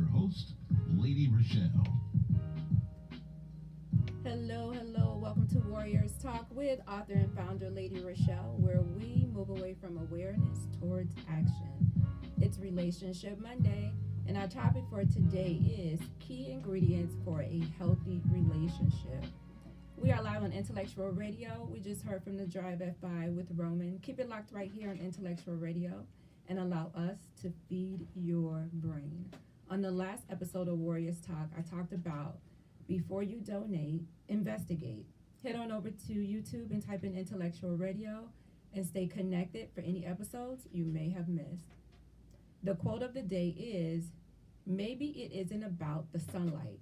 your host, Lady Rochelle. Hello. Welcome to Warriors Talk with author and founder Lady Rochelle, where we move away from awareness towards action. It's Relationship Monday, and our topic for today is key ingredients for a healthy relationship. We are live on Intellectual Radio. We just heard from the Drive F5 with Roland. Keep it locked right here on Intellectual Radio and allow us to feed your brain. On the last episode of Warriors Talk, I talked about before you donate, investigate. Head on over to YouTube and type in Intellectual Radio and stay connected for any episodes you may have missed. The quote of the day is, maybe it isn't about the sunlight,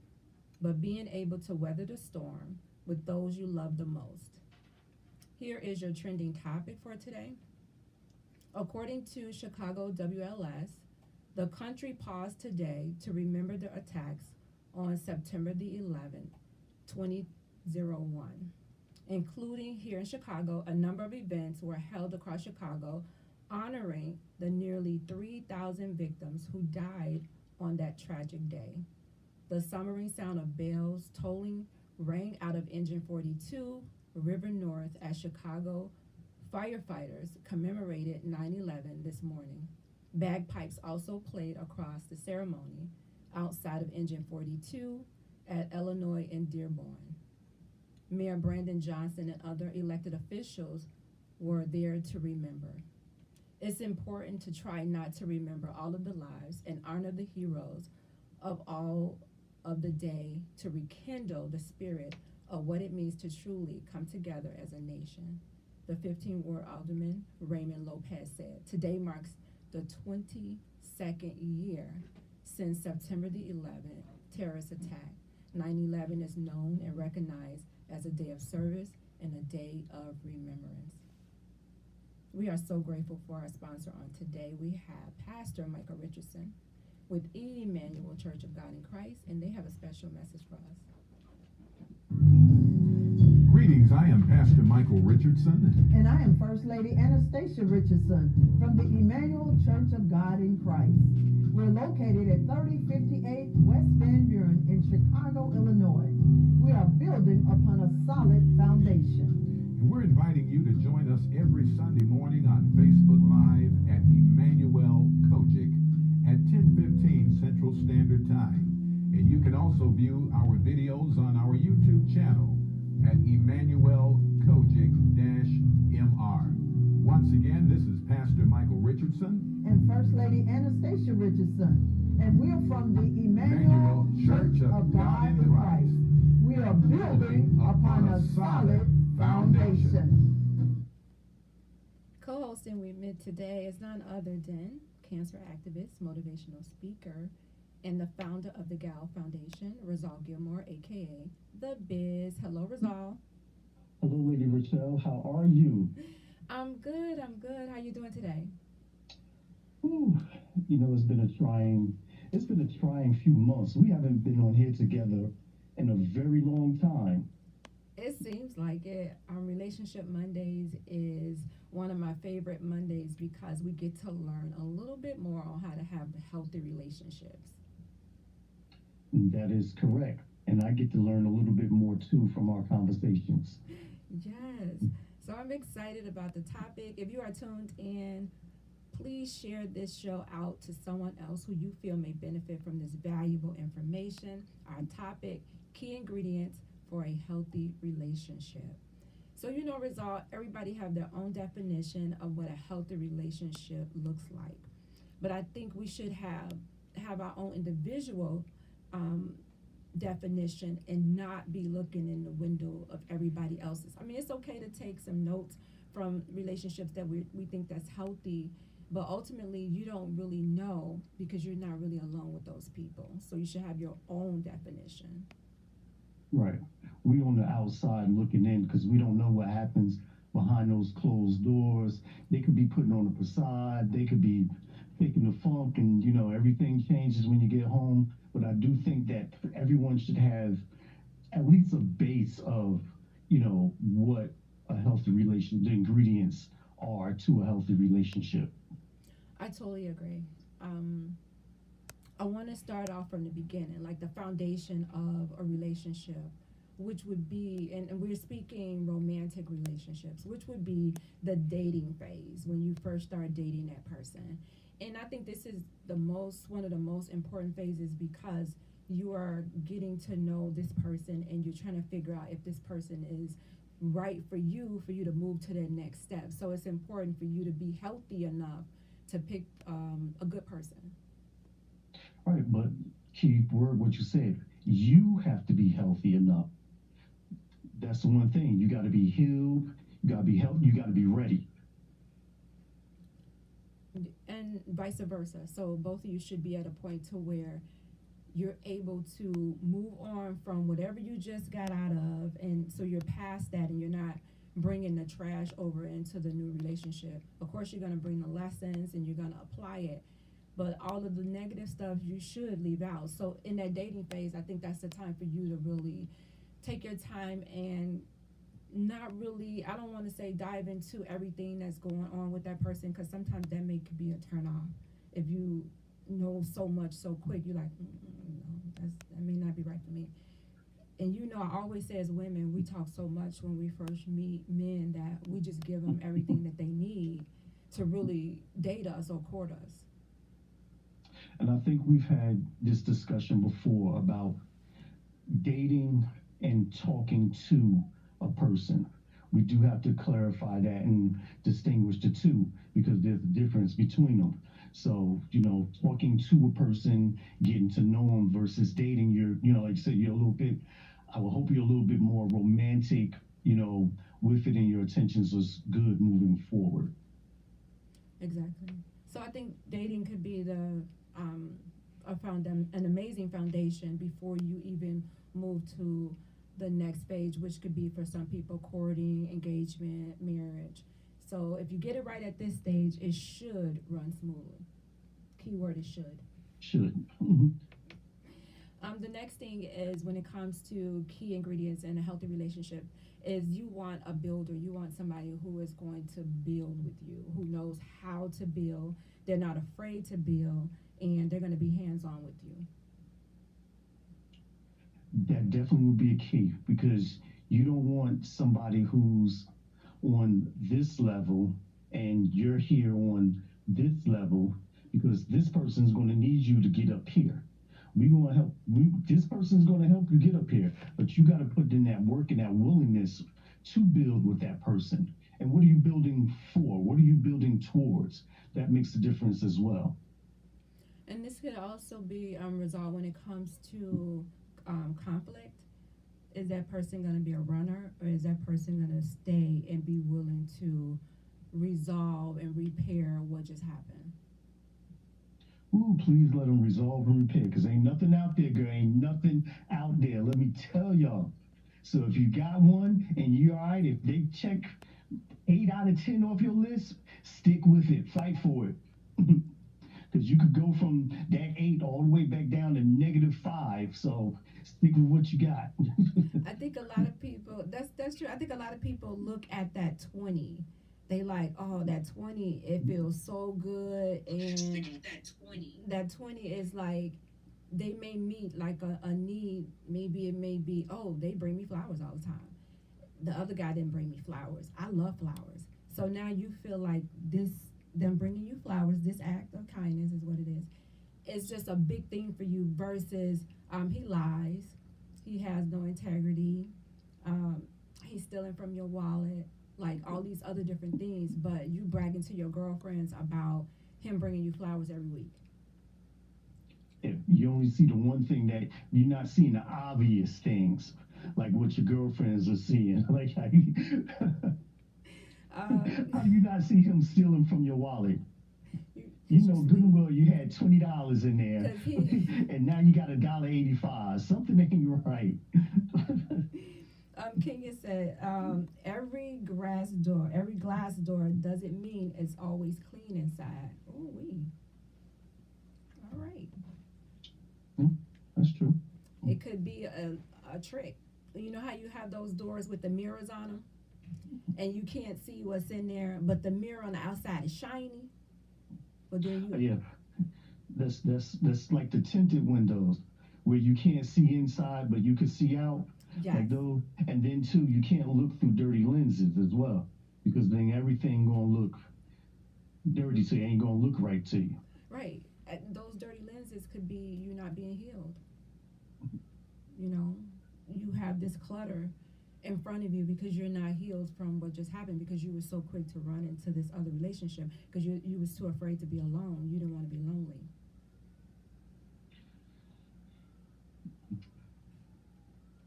but being able to weather the storm with those you love the most. Here is your trending topic for today. According to Chicago WLS, the country paused today to remember the attacks on September the 11th, 2001. Including here in Chicago, a number of events were held across Chicago honoring the nearly 3,000 victims who died on that tragic day. The sombering sound of bells tolling rang out of Engine 42, River North, as Chicago firefighters commemorated 9/11 this morning. Bagpipes also played across the ceremony outside of Engine 42 at Illinois and Dearborn. Mayor Brandon Johnson and other elected officials were there to remember. It's important to try not to remember all of the lives and honor the heroes of all of the day to rekindle the spirit of what it means to truly come together as a nation. The 15th Ward Alderman Raymond Lopez said, today marks the 22nd year since September the 11th terrorist attack. 9/11 is known and recognized as a day of service and a day of remembrance. We are so grateful for our sponsor on today. We have Pastor Michael Richardson with Emmanuel Church of God in Christ, and they have a special message for us. Greetings, I am Pastor Michael Richardson. And I am First Lady Anastasia Richardson from the Emmanuel Church of God in Christ. We're located at 3058 West Van Buren in Chicago, Illinois. We are building upon a solid foundation. And we're inviting you to join us every Sunday morning on Facebook Live at Emmanuel Kojic at 10:15 Central Standard Time. And you can also view our videos on our YouTube channel at Emmanuel Kojic-MR. Once again, this is Pastor Michael Richardson and First Lady Anastasia Richardson. And we're from the Emmanuel Church of God in Christ. We are building upon a solid foundation. Co-hosting with me today is none other than cancer activist, motivational speaker, and the founder of the Gal Foundation, Rizal Gilmore, a.k.a. The Biz. Hello, Rizal. Hello, Lady Rochelle. How are you? I'm good. How you doing today? Ooh, it's been a trying few months. We haven't been on here together in a very long time. It seems like it. Relationship Mondays is one of my favorite Mondays because we get to learn a little bit more on how to have healthy relationships. That is correct. And I get to learn a little bit more, too, from our conversations. Yes. So I'm excited about the topic. If you are tuned in, please share this show out to someone else who you feel may benefit from this valuable information. Our topic, key ingredients for a healthy relationship. So, Rizal, everybody have their own definition of what a healthy relationship looks like. But I think we should have our own individual definition and not be looking in the window of everybody else's. I mean, it's okay to take some notes from relationships that we think that's healthy, but ultimately you don't really know because you're not really alone with those people. So you should have your own definition. Right. We on the outside looking in because we don't know what happens behind those closed doors. They could be putting on a facade. They could be faking the funk, and everything changes when you get home. But I do think that everyone should have at least a base of, what a healthy relation, the ingredients are to a healthy relationship. I totally agree. I want to start off from the beginning, like the foundation of a relationship, which would be, and we're speaking romantic relationships, which would be the dating phase when you first start dating that person. And I think this is one of the most important phases because you are getting to know this person and you're trying to figure out if this person is right for you to move to the next step. So it's important for you to be healthy enough to pick a good person. Right, but key word what you said. You have to be healthy enough. That's the one thing. You got to be healed. You got to be healthy. You got to be ready. And vice versa. So both of you should be at a point to where you're able to move on from whatever you just got out of, and so you're past that and you're not bringing the trash over into the new relationship. Of course, you're going to bring the lessons and you're going to apply it, but all of the negative stuff you should leave out. So in that dating phase, I think that's the time for you to really take your time and not really, I don't want to say dive into everything that's going on with that person, because sometimes that could be a turn off. If you know so much so quick, you're like, no, that may not be right for me. And I always say as women, we talk so much when we first meet men that we just give them everything that they need to really date us or court us. And I think we've had this discussion before about dating and talking to a person. We do have to clarify that and distinguish the two because there's a difference between them. So, talking to a person, getting to know them versus dating, like you said, I will hope you're a little bit more romantic, with it, and your intentions is good moving forward. Exactly. So I think dating could be an amazing foundation before you even move to the next stage, which could be for some people courting, engagement, marriage. So if you get it right at this stage, it should run smoothly. Keyword is should. Should. Mm-hmm. The next thing is when it comes to key ingredients in a healthy relationship is you want a builder. You want somebody who is going to build with you, who knows how to build. They're not afraid to build, and they're going to be hands-on with you. That definitely would be a key because you don't want somebody who's on this level and you're here on this level because this person's going to need you to get up here. This person's going to help you get up here, but you got to put in that work and that willingness to build with that person. And what are you building for? What are you building towards? That makes a difference as well. And this could also be resolved when it comes to conflict. Is that person going to be a runner, or is that person going to stay and be willing to resolve and repair what just happened? Ooh, please let them resolve and repair, because ain't nothing out there, girl. Ain't nothing out there. Let me tell y'all. So if you got one and you're all right, if they check 8 out of 10 off your list, stick with it. Fight for it. Because you could go from that 8 all the way back down to -5. So stick with what you got. I think a lot of people, that's true. I think a lot of people look at that 20. They like, oh, that 20, it feels so good. And that 20 is like, they may meet like a need. Maybe it may be, oh, they bring me flowers all the time. The other guy didn't bring me flowers. I love flowers. So now you feel like them bringing you flowers, this act of kindness is what it is. It's just a big thing for you versus he lies, he has no integrity, he's stealing from your wallet, like all these other different things, but you bragging to your girlfriends about him bringing you flowers every week. If you only see the one thing that you're not seeing the obvious things, like what your girlfriends are seeing. Like how you not see him stealing from your wallet? You know good and well you had $20 in there, and now you got $1.85. Something ain't right. Kenya said, every glass door doesn't mean it's always clean inside. Ooh wee. All right. That's true. It could be a trick. You know how you have those doors with the mirrors on them, and you can't see what's in there, but the mirror on the outside is shiny. But then Yeah, That's like the tinted windows where you can't see inside, but you can see out. Yes. Like those, and then too, you can't look through dirty lenses as well, because then everything gonna look dirty, so it ain't gonna look right to you. Right. Those dirty lenses could be you not being healed. You know, you have this clutter in front of you because you're not healed from what just happened, because you were so quick to run into this other relationship because you was too afraid to be alone. You didn't want to be lonely.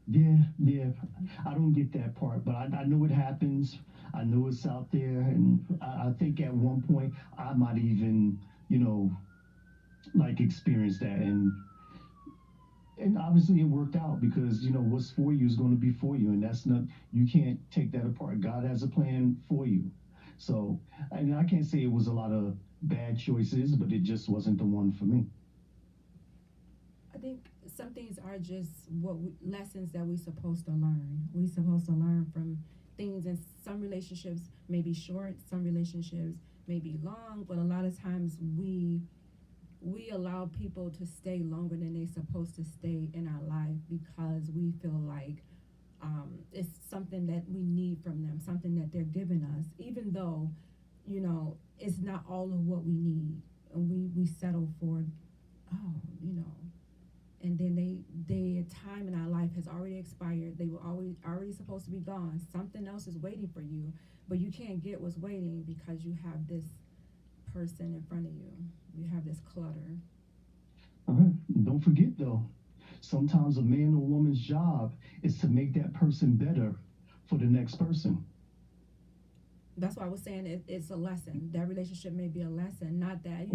Yeah, I don't get that part, but I know it happens. I know it's out there, and I think at one point I might even, like experience that, and obviously it worked out because what's for you is going to be for you, and that's not, you can't take that apart. God has a plan for you, so I can't say it was a lot of bad choices, but it just wasn't the one for me. I think some things are just lessons that we're supposed to learn. We're supposed to learn from things, and some relationships may be short, some relationships may be long, but a lot of times we allow people to stay longer than they're supposed to stay in our life because we feel like it's something that we need from them, something that they're giving us, even though, it's not all of what we need. And we settle for, and then their time in our life has already expired. They were already supposed to be gone. Something else is waiting for you, but you can't get what's waiting because you have this person in front of you. You have this clutter. Don't forget though, sometimes a man or woman's job is to make that person better for the next person. That's why I was saying it's a lesson. That relationship may be a lesson, not that,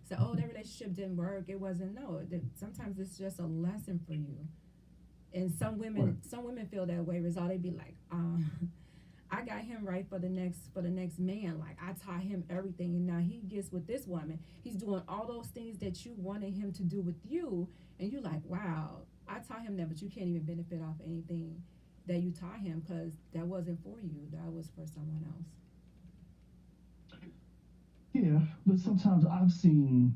say, oh, that relationship didn't work. It wasn't. No, sometimes it's just a lesson for you. And some women feel that way. Rizal, they be like, I got him right for the next man. Like, I taught him everything, and now he gets with this woman. He's doing all those things that you wanted him to do with you, and you're like, wow, I taught him that, but you can't even benefit off anything that you taught him because that wasn't for you. That was for someone else. Yeah, but sometimes I've seen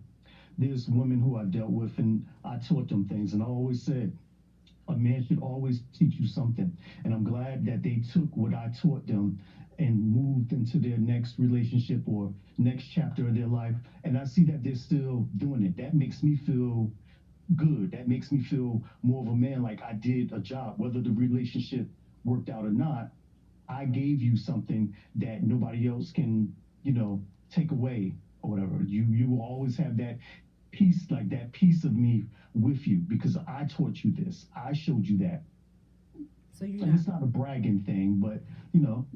there's women who I've dealt with, and I taught them things, and I always said, a man should always teach you something. And I'm glad that they took what I taught them and moved into their next relationship or next chapter of their life. And I see that they're still doing it. That makes me feel good. That makes me feel more of a man, like I did a job. Whether the relationship worked out or not, I gave you something that nobody else can, take away or whatever. You will always have that piece, like that piece of me with you because I taught you this. I showed you that. So it's not a bragging thing, but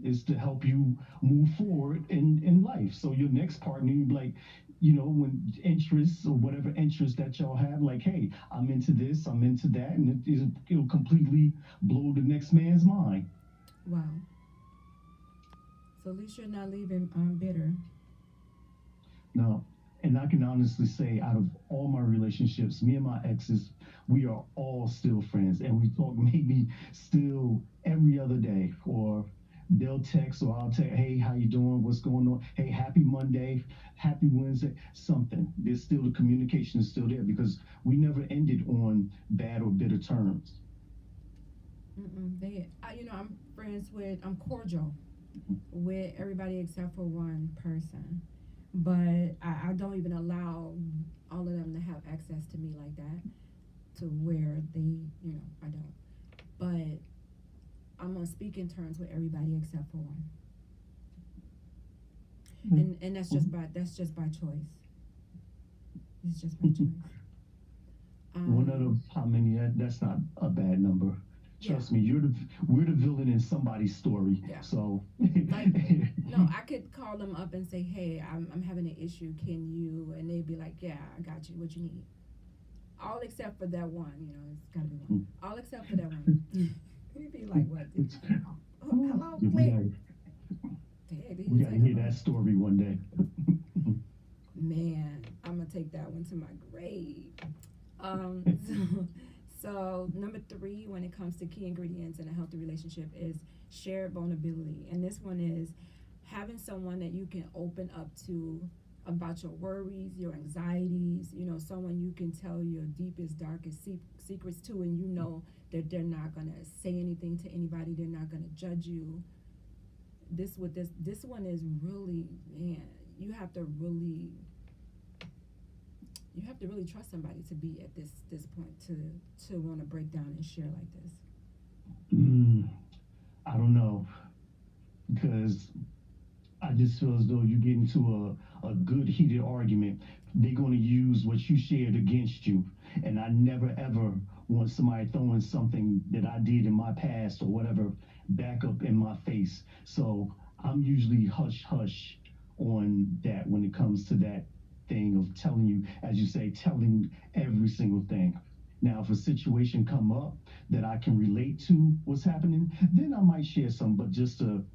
it's to help you move forward in life. So your next partner, you like, when interests or whatever interest that y'all have, like, hey, I'm into this, I'm into that, and it'll completely blow the next man's mind. Wow. So at least you're not leaving bitter. No. And I can honestly say, out of all my relationships, me and my exes, we are all still friends. And we talk maybe still every other day. Or they'll text or I'll text, hey, how you doing? What's going on? Hey, happy Monday, happy Wednesday, something. There's still, the communication is still there because we never ended on bad or bitter terms. I'm cordial with everybody except for one person. But I don't even allow all of them to have access to me like that, to where they, I don't. But I'm on speaking terms with everybody except for one. And that's just by choice. It's just by choice. One out of how many? That's not a bad number. Trust me, we're the villain in somebody's story. Yeah. So no, I could call them up and say, hey, I'm having an issue. Can you? And they'd be like, yeah, I got you. What you need? All except for that one. It's gotta be one. All except for that one. You'd be like, what? Hello, click. We gotta hear that story one day. Man, I'm gonna take that one to my grave. So number 3, when it comes to key ingredients in a healthy relationship, is shared vulnerability. And this one is having someone that you can open up to about your worries, your anxieties, someone you can tell your deepest, darkest secrets to, and you know that they're not going to say anything to anybody, they're not going to judge you. This one is really, man, you have to really trust somebody to be at this point to want to break down and share like this. I don't know, because I just feel as though you get into a good heated argument, they're going to use what you shared against you. And I never ever want somebody throwing something that I did in my past or whatever back up in my face. So I'm usually hush hush on that when it comes to that thing of telling you, as you say, telling every single thing. Now, if a situation come up that I can relate to what's happening, then I might share some, but just to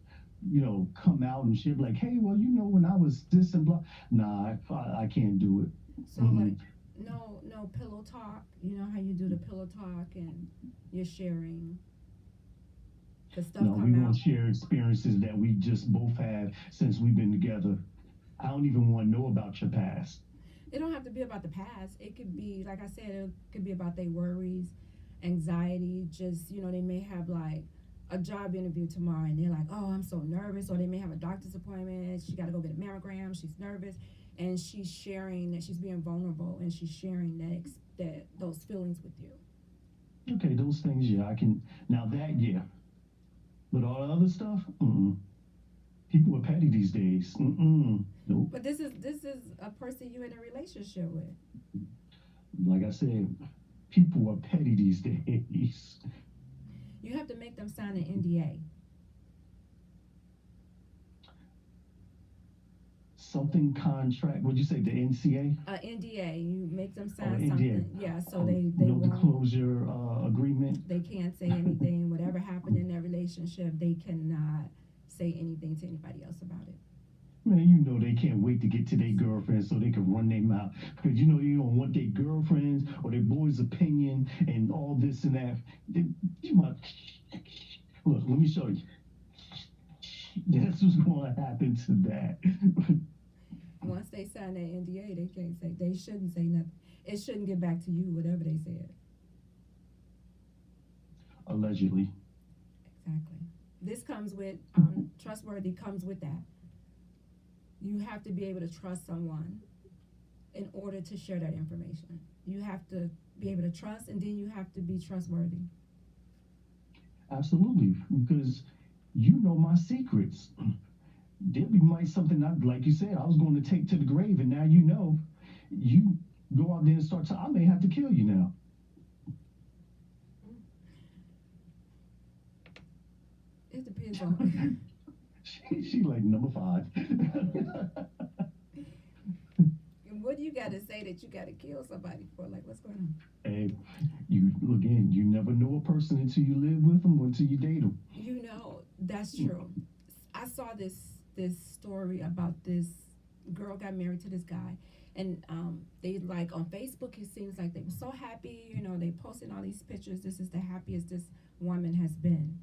come out and share like, hey, well, when I was this and blah. Nah, I can't do it. So like, no pillow talk. You know how you do the pillow talk and you're sharing the stuff No, we come out. won't share experiences that we just both had since we've been together. I don't even want to know about your past. It don't have to be about the past. It could be, like I said, it could be about their worries, anxiety. Just, they may have like a job interview tomorrow and they're like, oh, I'm so nervous. Or they may have a doctor's appointment. She got to go get a mammogram. She's nervous. And she's sharing that, she's being vulnerable, and she's sharing that those feelings with you. Okay, those things, yeah, I can. Now that, yeah. But all the other stuff, people are petty these days. Nope. But this is a person you're in a relationship with. Like I said, people are petty these days. You have to make them sign an NDA. Something contract. What'd you say? The NCA? NDA. You make them sign NDA. something. Yeah. So they no won't. disclosure agreement. They can't say anything. Whatever happened in their relationship, they cannot say anything to anybody else about it. Man, they can't wait to get to their girlfriends so they can run their mouth. Because you don't want their girlfriends or their boys' opinion and all this and that. Look, let me show you. That's what's going to happen to that. Once they sign that NDA, they shouldn't say nothing. It shouldn't get back to you, whatever they said. Allegedly. Exactly. This comes with, trustworthy comes with that. You have to be able to trust someone in order to share that information. You have to be able to trust, and then you have to be trustworthy. Absolutely, because you know my secrets. There might something like you said, I was going to take to the grave, and now you go out there and start I may have to kill you now. It depends on. She like number 5. What do you got to say that you got to kill somebody for? Like, what's going on? Hey, you never know a person until you live with them or until you date them. That's true. I saw this story about this girl got married to this guy, and they like on Facebook, it seems like they were so happy, they posted all these pictures. This is the happiest this woman has been.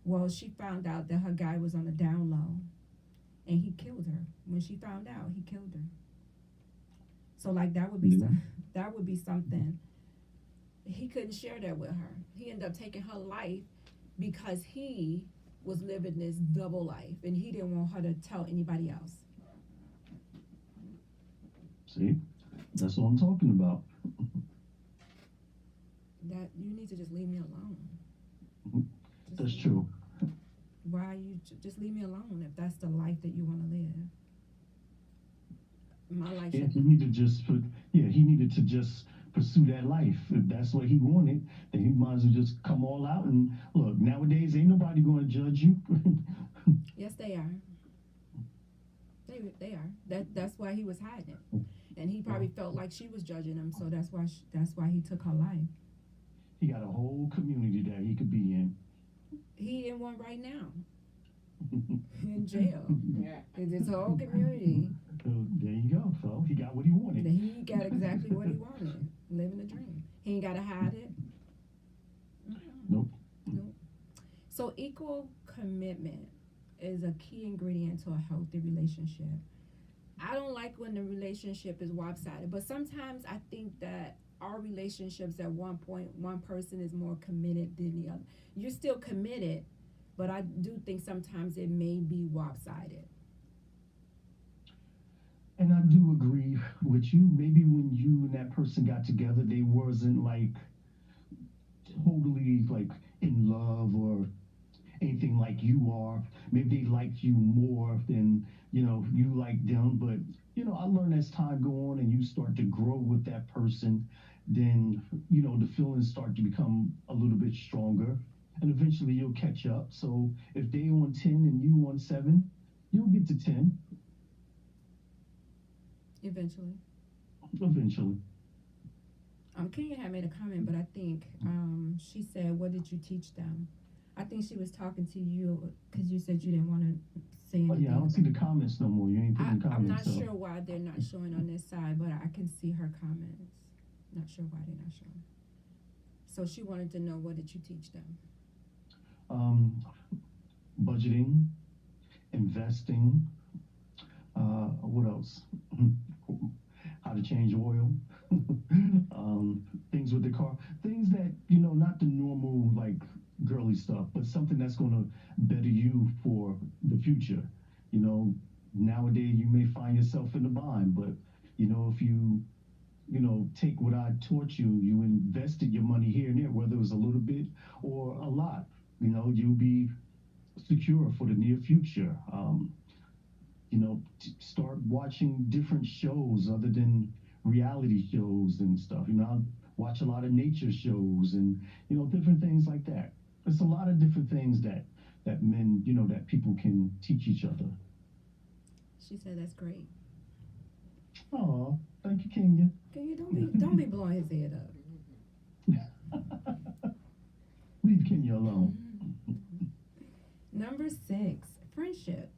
Well, she found out that her guy was on the down low, and he killed her. When she found out, he killed her. So like that would be something. He couldn't share that with her. He ended up taking her life because he was living this double life, and he didn't want her to tell anybody else. See, that's what I'm talking about. That you need to just leave me alone. That's true. Why you just leave me alone if that's the life that you want to live? My life. Yeah, he needed to just pursue that life. If that's what he wanted, then he might as well just come all out and look. Nowadays, ain't nobody going to judge you. Yes, they are. They are. That's why he was hiding it, and he probably felt like she was judging him, so that's why he took her life. He got a whole community that he could be in. He in one right now. In jail. Yeah. His whole community. There you go. So he got what he wanted. He got exactly what he wanted. Living the dream. He ain't got to hide it. Nope. So equal commitment is a key ingredient to a healthy relationship. I don't like when the relationship is lopsided, but sometimes I think that our relationships at one point, one person is more committed than the other. You're still committed, but I do think sometimes it may be lopsided. And I do agree with you. Maybe when you and that person got together, they wasn't like totally like in love or anything like you are. Maybe they like you more than you like them. But I learned as time go on and you start to grow with that person, then the feelings start to become a little bit stronger, and eventually you'll catch up. So if they on 10 and you on 7, you'll get to 10 Eventually. eventually. Kenya had made a comment, but I think she said, "What did you teach them?" I think she was talking to you because you said you didn't want to say anything. Oh yeah, I don't see the comments no more. You ain't putting comments. I'm not up. sure why they're not showing on this side, but I can see her comments. Not sure why they're not showing. So she wanted to know, what did you teach them? Budgeting, investing. What else? How to change oil. Things with the car. Things that not the normal like girly stuff, but something that's going to better you for the future. Nowadays you may find yourself in a bind, but if you take what I taught you, you invested your money here and there, whether it was a little bit or a lot, you'll be secure for the near future. Start watching different shows other than reality shows and stuff. I watch a lot of nature shows and different things like that. There's a lot of different things that men, that people can teach each other. She said that's great. Oh, thank you, Kenya. Kenya, don't be blowing his head up. Leave Kenya alone. Number 6, friendship.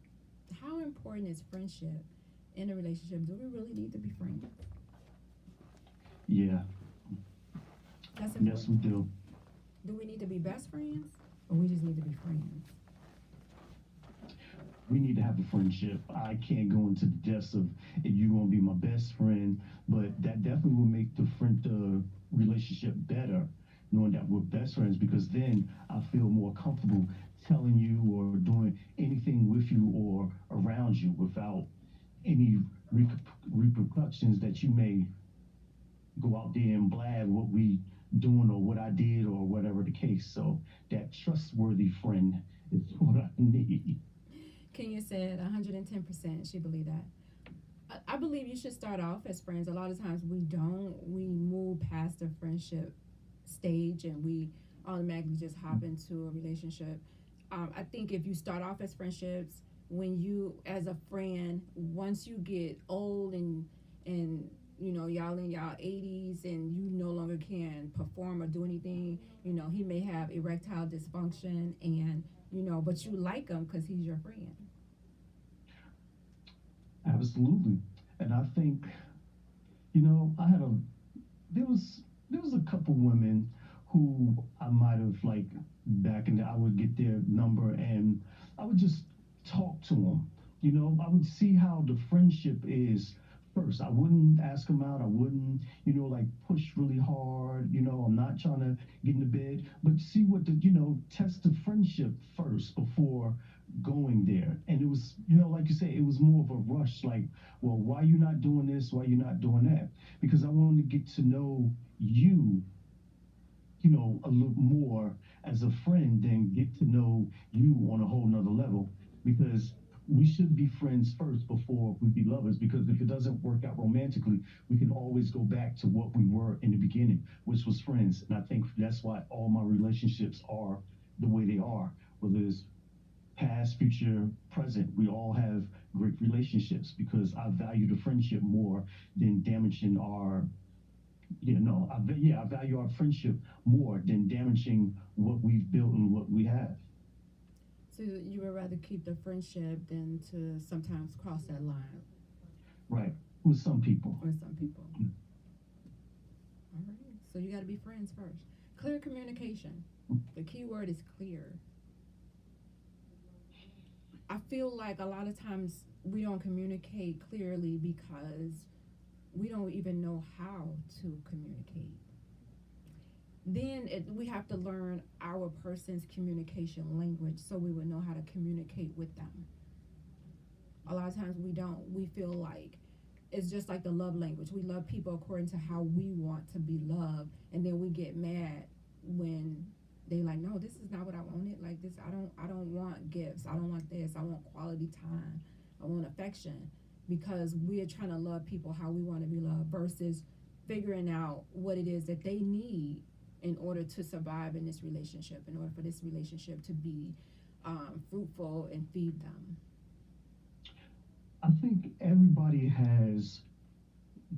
How important is friendship in a relationship? Do we really need to be friends? Yeah. That's important. Yes, we do. Do we need to be best friends, or we just need to be friends? We need to have a friendship. I can't go into the depths of if you're gonna be my best friend, but that definitely will make the relationship better, knowing that we're best friends, because then I feel more comfortable telling you or doing anything with you or around you without any repercussions that you may go out there and blab what we doing or what I did or whatever the case. So that trustworthy friend is what I need. Kenya said 110% she believed that. I believe you should start off as friends. A lot of times we don't. We move past the friendship stage and we automatically just hop into a relationship. I think if you start off as friendships, when you, as a friend, once you get old and y'all in y'all 80s and you no longer can perform or do anything, he may have erectile dysfunction and, but you like him because he's your friend. Absolutely. And I think, there was a couple women who I might have back in I would get their number and I would just talk to them. I would see how the friendship is first. I wouldn't ask them out. I wouldn't, push really hard. I'm not trying to get in the bed, but see what test the friendship first before going there. And it was, like you say, it was more of a rush. Well, why you not doing this? Why you not doing that? Because I wanted to get to know you, a little more as a friend than get to know you on a whole nother level. Because we should be friends first before we be lovers, because if it doesn't work out romantically, we can always go back to what we were in the beginning, which was friends. And I think that's why all my relationships are the way they are, whether it's past, future, present. We all have great relationships because I value the friendship more than damaging our I value our friendship more than damaging what we've built and what we have. So you would rather keep the friendship than to sometimes cross that line? Right, with some people. With some people. All right, so you got to be friends first. Clear communication. The key word is clear. I feel like a lot of times we don't communicate clearly because we don't even know how to communicate. Then we have to learn our person's communication language so we would know how to communicate with them. A lot of times we don't. We feel like it's just like the love language. We love people according to how we want to be loved, and then we get mad when they like, no, this is not what I wanted. Like this, I don't want gifts. I don't want this. I want quality time. I want affection, because we are trying to love people how we want to be loved versus figuring out what it is that they need in order to survive in this relationship, in order for this relationship to be fruitful and feed them. I think everybody has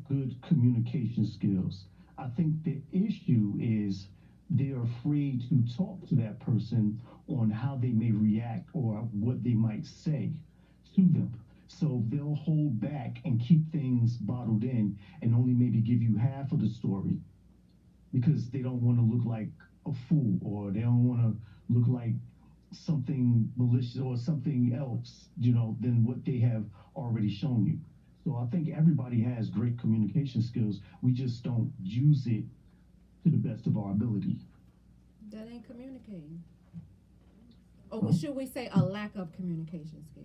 good communication skills. I think the issue is they're afraid to talk to that person on how they may react or what they might say to them. So they'll hold back and keep things bottled in and only maybe give you half of the story because they don't want to look like a fool, or they don't want to look like something malicious or something else, than what they have already shown you. So I think everybody has great communication skills. We just don't use it to the best of our ability. That ain't communicating. Or should we say a lack of communication skills?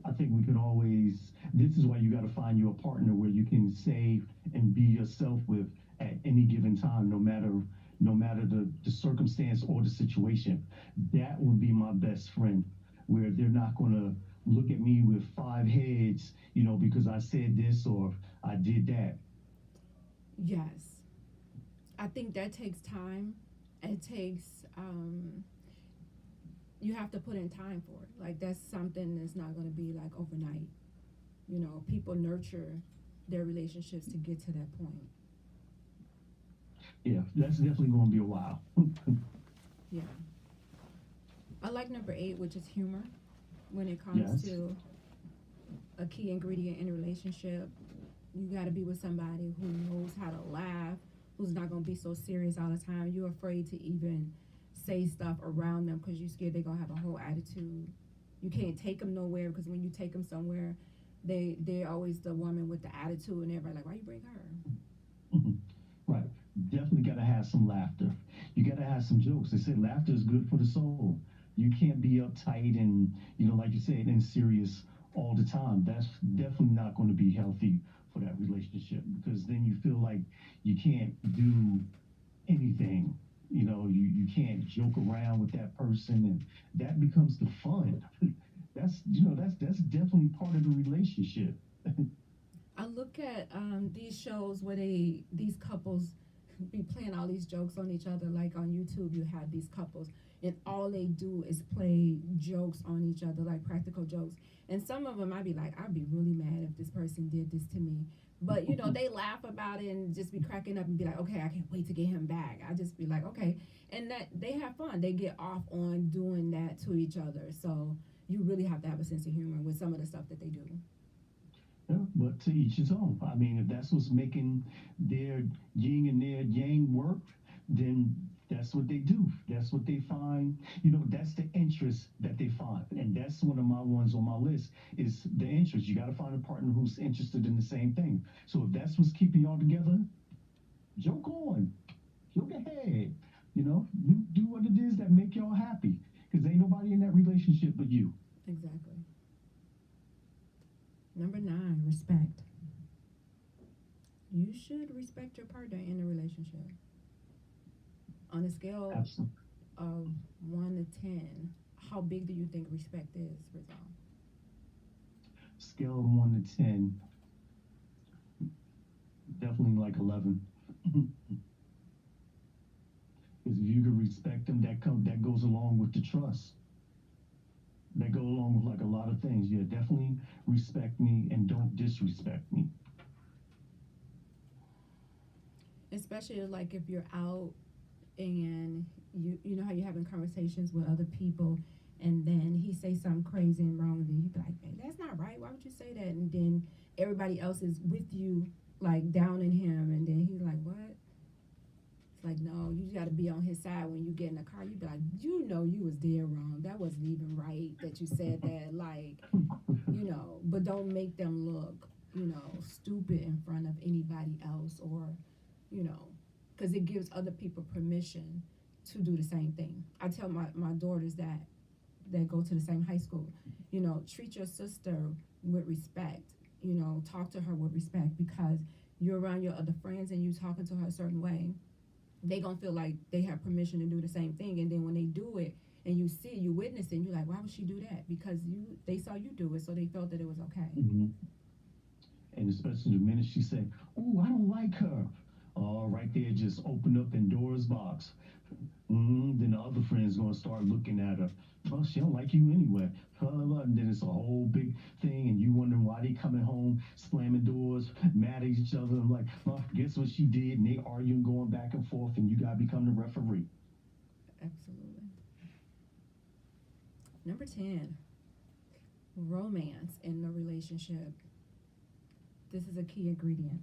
I think we could always, this is why you got to find you a partner where you can say and be yourself with at any given time, no matter the circumstance or the situation. That would be my best friend, where they're not going to look at me with five heads, because I said this or I did that. Yes. I think that takes time. It takes, you have to put in time for it. Like, that's something that's not going to be like overnight. People nurture their relationships to get to that point. Yeah, that's definitely going to be a while. Yeah. I like number 8, which is humor. When it comes to a key ingredient in a relationship, you got to be with somebody who knows how to laugh, who's not going to be so serious all the time. You're afraid to even say stuff around them because you're scared they're going to have a whole attitude. You can't take them nowhere because when you take them somewhere, they're always the woman with the attitude, and everybody like, why you bring her? Right. Definitely got to have some laughter. You got to have some jokes. They say laughter is good for the soul. You can't be uptight and, like you said, and serious all the time. That's definitely not going to be healthy for that relationship, because then you feel like you can't do anything. You can't joke around with that person, and that becomes the fun. That's definitely part of the relationship. I look at these shows where these couples be playing all these jokes on each other. Like on YouTube, you have these couples, and all they do is play jokes on each other, like practical jokes. And some of them, I'd be like, I'd be really mad if this person did this to me. But, they laugh about it and just be cracking up and be like, okay, I can't wait to get him back. I just be like, okay. And that they have fun. They get off on doing that to each other. So you really have to have a sense of humor with some of the stuff that they do. Yeah, but to each his own. I mean, if that's what's making their yin and their yang work, then that's what they do. That's what they find. That's the interest that they find. And that's one of my ones on my list is the interest. You got to find a partner who's interested in the same thing. So if that's what's keeping y'all together, joke on. Joke ahead. Do what it is that make y'all happy. Because ain't nobody in that relationship but you. Exactly. Number 9, respect. You should respect your partner in a relationship. On a scale of 1 to 10, how big do you think respect is, Rizal? Scale of 1 to 10, definitely like 11. Because if you can respect them, that goes along with the trust. That go along with like a lot of things. Yeah, definitely respect me and don't disrespect me. Especially like if you're out and you know how you're having conversations with other people, and then he say something crazy and wrong, and then you be like, hey, that's not right. Why would you say that? And then everybody else is with you, like downing him, and then he's like, what? It's like, no, you got to be on his side when you get in the car. You be like, you know, you was dead wrong. That wasn't even right that you said that. Like, you know, but don't make them look, you know, stupid in front of anybody else, or, you know, because it gives other people permission to do the same thing. I tell my daughters that go to the same high school, you know, treat your sister with respect, you know, talk to her with respect, because you're around your other friends and you talking to her a certain way, they gonna feel like they have permission to do the same thing. And then when they do it and you see, you witness it, and you're like, why would she do that? Because they saw you do it, so they felt that it was okay. Mm-hmm. And especially the minute she said, oh, I don't like her. Oh, right there, just open up Pandora's box. Then the other friend's gonna start looking at her. Well, she don't like you anyway. And then it's a whole big thing, and you wondering why they coming home, slamming doors, mad at each other. I'm like, well, guess what she did? And they arguing, going back and forth, and you gotta become the referee. Absolutely. Number 10, romance in the relationship. This is a key ingredient.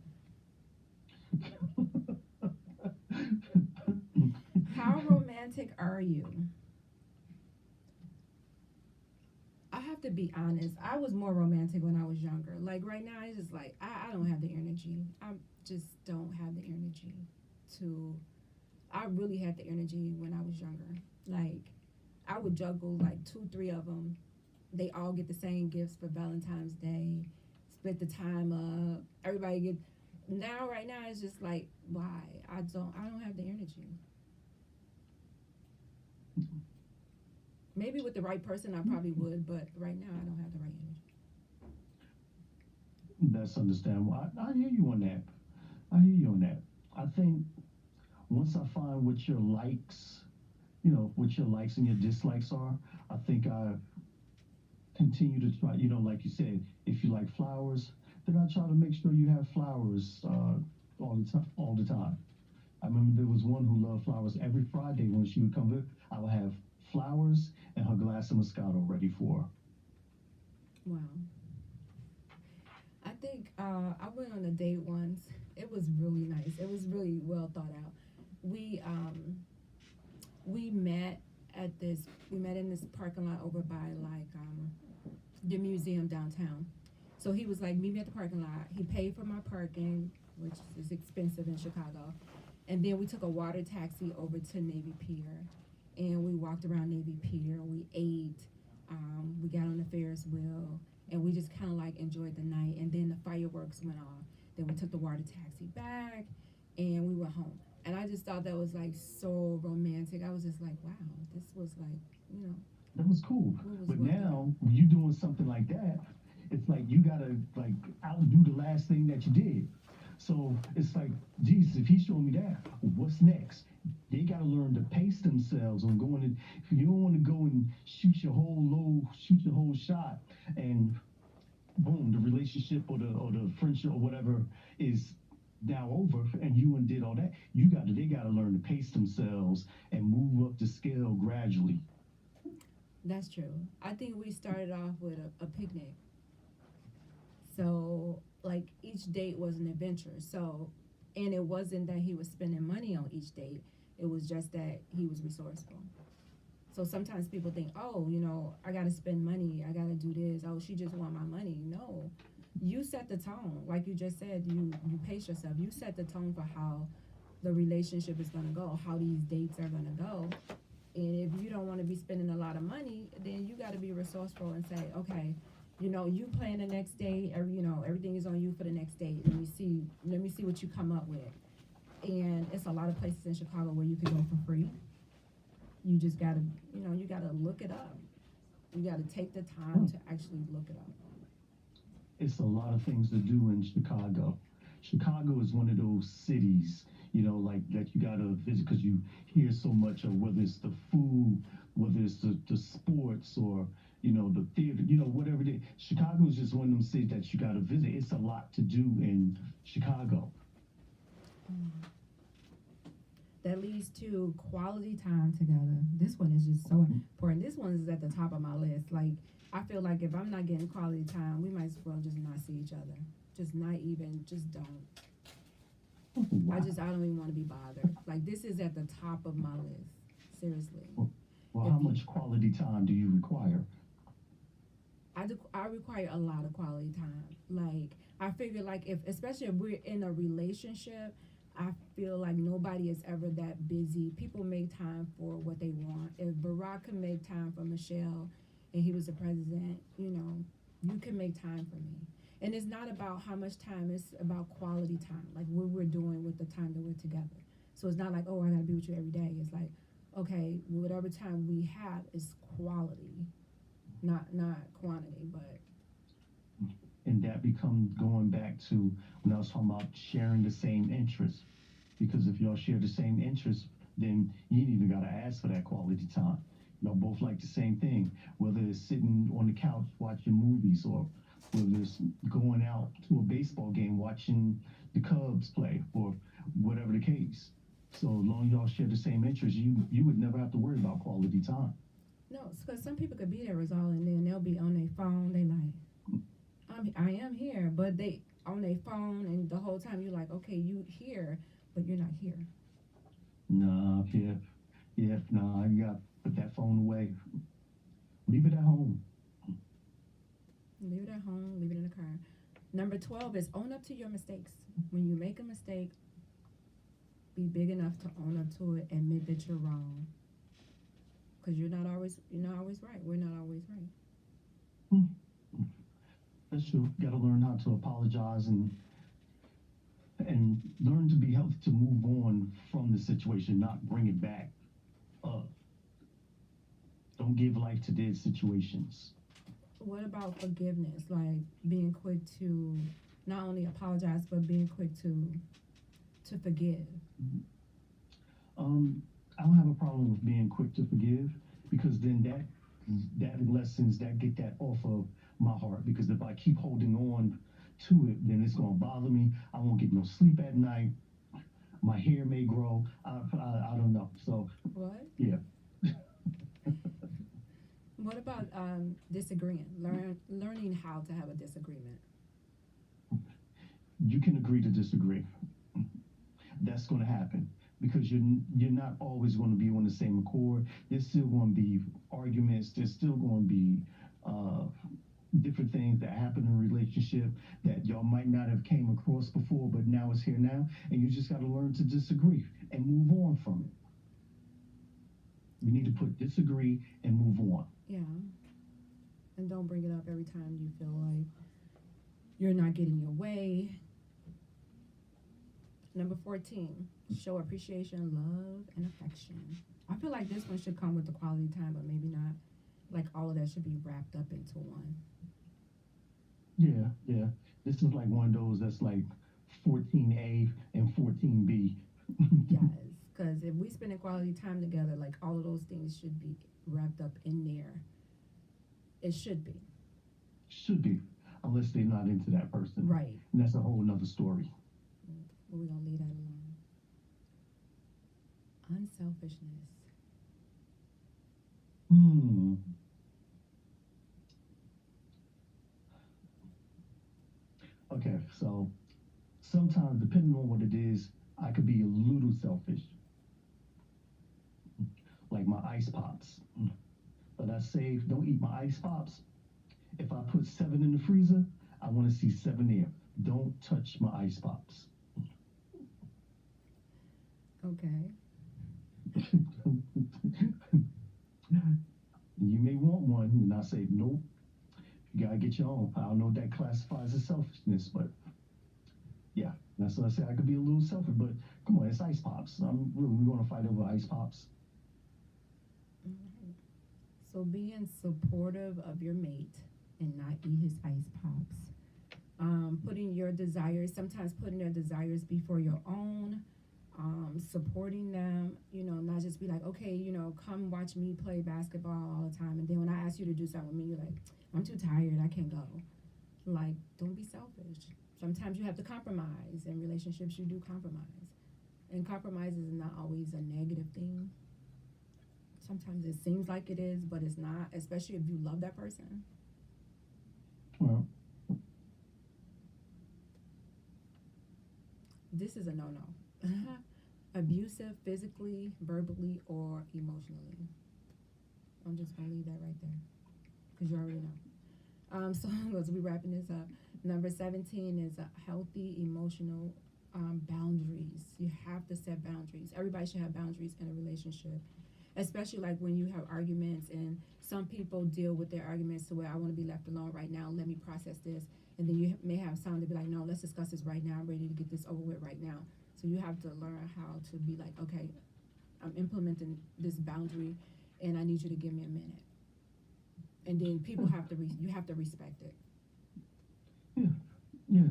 How romantic are you? I have to be honest. I was more romantic when I was younger. Like right now, it's just like, I don't have the energy. I just don't have the energy to, I really had the energy when I was younger. Like, I would juggle like 2-3 of them. They all get the same gifts for Valentine's Day. Split the time up. Everybody get, now right now it's just like, why? I don't have the energy. Maybe with the right person I probably would, but right now I don't have the right energy. That's understandable. I hear you on that. I think once I find what your likes, you know, what your likes and your dislikes are, I think I continue to try, you know, like you said, if you like flowers, then I try to make sure you have flowers all the time. I remember there was one who loved flowers. Every Friday when she would come in, I would have flowers and her glass of Moscato ready for her. Wow. I think I went on a date once. It was really nice. It was really well thought out. We met in this parking lot over by the museum downtown. So he was like, meet me at the parking lot. He paid for my parking, which is expensive in Chicago. And then we took a water taxi over to Navy Pier. And we walked around Navy Pier. We ate. We got on the Ferris wheel. And we just kind of like enjoyed the night. And then the fireworks went off. Then we took the water taxi back. And we went home. And I just thought that was like so romantic. I was just like, wow, this was like, you know. That was cool. But now, when you doing something like that, it's like you gotta like outdo the last thing that you did. So it's like, Jesus, if he's showing me that, what's next? They gotta learn to pace themselves on going in. You don't want to go and shoot your whole shot, and boom, the relationship or the friendship or whatever is now over, and you undid all that. They gotta learn to pace themselves and move up the scale gradually. That's true. I think we started off with a picnic. So, like, each date was an adventure. So, and it wasn't that he was spending money on each date. It was just that he was resourceful. So sometimes people think, oh, you know, I got to spend money. I got to do this. Oh, she just want my money. No. You set the tone. Like you just said, you pace yourself. You set the tone for how the relationship is going to go, how these dates are going to go. And if you don't want to be spending a lot of money, then you got to be resourceful and say, okay, you know, you plan the next day, or, you know, everything is on you for the next day. Let me see what you come up with. And it's a lot of places in Chicago where you can go for free. You just got to, you know, you got to look it up. You got to take the time to actually look it up. It's a lot of things to do in Chicago. Chicago is one of those cities, you know, like that you got to visit because you hear so much of whether it's the food, whether it's the sports, or, you know, the theater, you know, whatever it is. Chicago is just one of them cities that you got to visit. It's a lot to do in Chicago. That leads to quality time together. This one is just so important. This one is at the top of my list. Like, I feel like if I'm not getting quality time, we might as well just not see each other. Just don't. Wow. I don't even want to be bothered. Like, this is at the top of my list. Seriously. Well, If how you- much quality time do you require? I require a lot of quality time. Like, I figure, like, especially if we're in a relationship, I feel like nobody is ever that busy. People make time for what they want. If Barack could make time for Michelle and he was the president, you can make time for me. And it's not about how much time, it's about quality time, like what we're doing with the time that we're together. So it's not like, oh, I gotta be with you every day. It's like, okay, whatever time we have is quality, not quantity, but And that becomes going back to when I was talking about sharing the same interests. Because if y'all share the same interests, then you ain't even got to ask for that quality time. Y'all both like the same thing, whether it's sitting on the couch watching movies or whether it's going out to a baseball game watching the Cubs play or whatever the case. So as long as y'all share the same interests, you would never have to worry about quality time. no, because some people could be there is all, and then they'll be on their phone. They like, I am here, but they on their phone, and the whole time you're like, okay, you here, but you're not here. Nah, nah, you got to put that phone away. Leave it at home. Leave it at home, leave it in the car. Number 12 is own up to your mistakes. When you make a mistake, be big enough to own up to it, admit that you're wrong. Because you're not always right. We're not always right. That's true. Got to learn how to apologize and learn to be healthy to move on from the situation, not bring it back up. Don't give life to dead situations. What about forgiveness? Like being quick to not only apologize, but being quick to forgive. I don't have a problem with being quick to forgive because then that lessens that get that off of my heart. Because if I keep holding on to it, then it's gonna bother me. I won't get no sleep at night. My hair may grow. I don't know. So What? yeah. What about disagreeing? Learning how to have a disagreement. You can agree to disagree. That's going to happen because you're not always going to be on the same accord. There's still going to be arguments. There's still going to be different things that happen in a relationship that y'all might not have came across before, but now it's here now, and you just got to learn to disagree and move on from it. You need to put disagree and move on. Yeah. And don't bring it up every time you feel like you're not getting your way. Number 14, show appreciation, love, and affection. I feel like this one should come with the quality time, but maybe not. Like all of that should be wrapped up into one. Yeah. This is like one of those that's like 14A and 14B. Yes, because if we spend quality time together, like all of those things should be wrapped up in there. It should be. Should be, unless they're not into that person. Right. And that's a whole nother story. But we're going to leave that alone. Unselfishness. Okay, so sometimes, depending on what it is, I could be a little selfish. Like my ice pops. But I say, don't eat my ice pops. If I put 7 in the freezer, I want to see 7 there. Don't touch my ice pops. Okay. You may want one, and I say, nope, you gotta get your own. I don't know if that classifies as selfishness, but yeah, that's what I say. I could be a little selfish, but come on, it's ice pops. We're gonna fight over ice pops. Alright. So being supportive of your mate and not eat his ice pops. Putting your desires, sometimes putting their desires before your own. Supporting them, not just be like, okay, come watch me play basketball all the time. And then when I ask you to do something with me, you're like, I'm too tired, I can't go. Like, don't be selfish. Sometimes you have to compromise. In relationships, you do compromise. And compromise is not always a negative thing. Sometimes it seems like it is, but it's not, especially if you love that person. Well, this is a no-no. Abusive physically, verbally, or emotionally. I'm just gonna leave that right there because you already know. So as we wrapping this up, number 17 is healthy emotional boundaries. You have to set boundaries. Everybody should have boundaries in a relationship, especially like when you have arguments, and some people deal with their arguments to where I want to be left alone right now. Let me process this. And then you may have some to be like, no, let's discuss this right now. I'm ready to get this over with right now. So you have to learn how to be like, okay, I'm implementing this boundary, and I need you to give me a minute. And then people have to, you have to respect it. Yeah.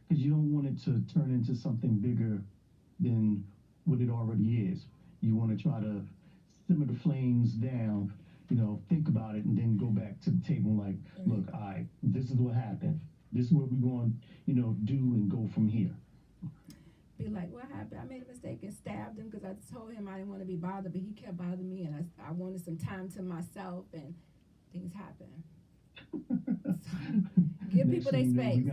Because you don't want it to turn into something bigger than what it already is. You want to try to simmer the flames down, think about it, and then go back to the table like, look, this is what happened. This is what we're going to, do and go from here. Be like, what happened? I made a mistake and stabbed him because I told him I didn't want to be bothered, but he kept bothering me, and I wanted some time to myself, and things happen. So, give people their space.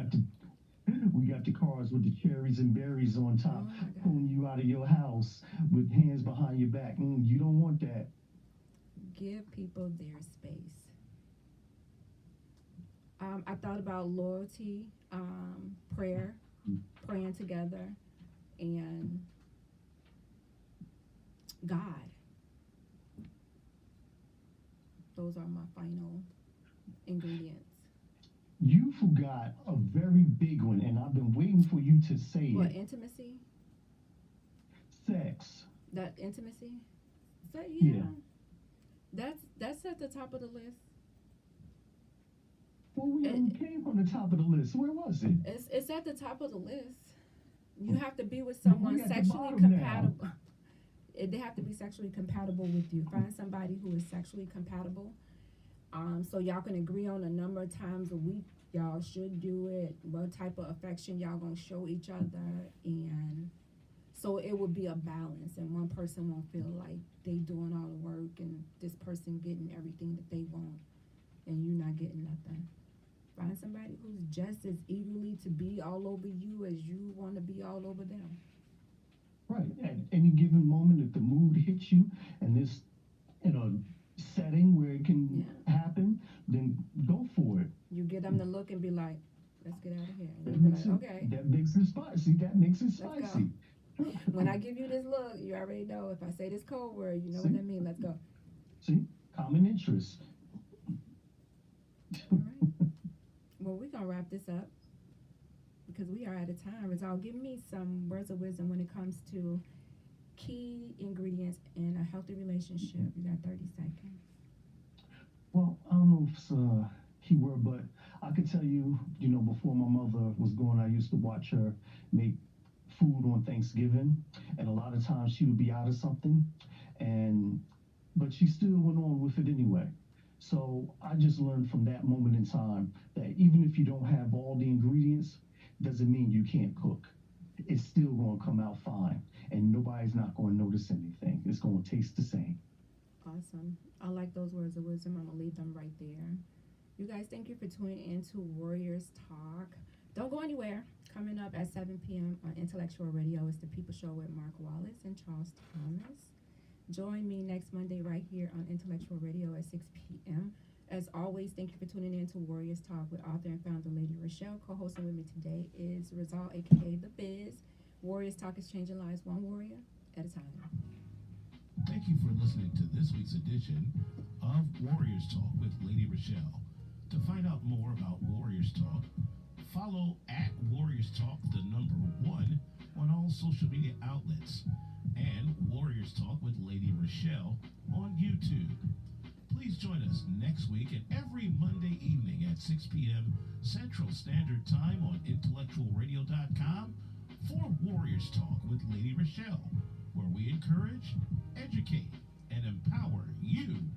We got the cars with the cherries and berries on top, pulling you out of your house with hands behind your back. You don't want that. Give people their space. I thought about loyalty, prayer, praying together, and God. Those are my final ingredients. You forgot a very big one, and I've been waiting for you to say What, it. intimacy? Sex. That intimacy? So, Yeah. That's at the top of the list. Well, we came on the top of the list. Where was it? It's at the top of the list. You have to be with someone at the sexually bottom compatible. They have to be sexually compatible with you. Find somebody who is sexually compatible. So y'all can agree on a number of times a week y'all should do it, what type of affection y'all gonna show each other, and so it would be a balance, and one person won't feel like they doing all the work and this person getting everything that they want and you not getting nothing. Find somebody who's just as eagerly to be all over you as you want to be all over them. Right. At any given moment, if the mood hits you and this in a setting where it can happen, then go for it. You get them to look and be like, let's get out of here. And That you be makes, like, okay. that makes it spicy. That makes it Let's spicy. When I give you this look, you already know. If I say this code word, you know what that means. Let's go. See? Common interest. All right. Well, we're going to wrap this up because we are out of time. Rizal, give me some words of wisdom when it comes to key ingredients in a healthy relationship. You got 30 seconds. Well, I don't know if it's a key word, but I could tell you, before my mother was gone, I used to watch her make food on Thanksgiving, and a lot of times she would be out of something, but she still went on with it anyway. So I just learned from that moment in time that even if you don't have all the ingredients, doesn't mean you can't cook. It's still going to come out fine, and nobody's not going to notice anything. It's going to taste the same. Awesome. I like those words of wisdom. I'm going to leave them right there. You guys, thank you for tuning in to Warriors Talk. Don't go anywhere. Coming up at 7 p.m. on Intellectual Radio is The People Show with Mark Wallace and Charles Thomas. Join me next Monday right here on Intellectual Radio at 6 p.m. As always, thank you for tuning in to Warriors Talk with author and founder Lady Rochelle. Co-hosting with me today is Rizal, a.k.a. The Biz. Warriors Talk is changing lives one warrior at a time. Thank you for listening to this week's edition of Warriors Talk with Lady Rochelle. To find out more about Warriors Talk, follow at Warriors Talk, the number 1, on all social media outlets, and Warriors Talk with Lady Rochelle on YouTube. Please join us next week and every Monday evening at 6 p.m. Central Standard Time on IntellectualRadio.com for Warriors Talk with Lady Rochelle, where we encourage, educate, and empower you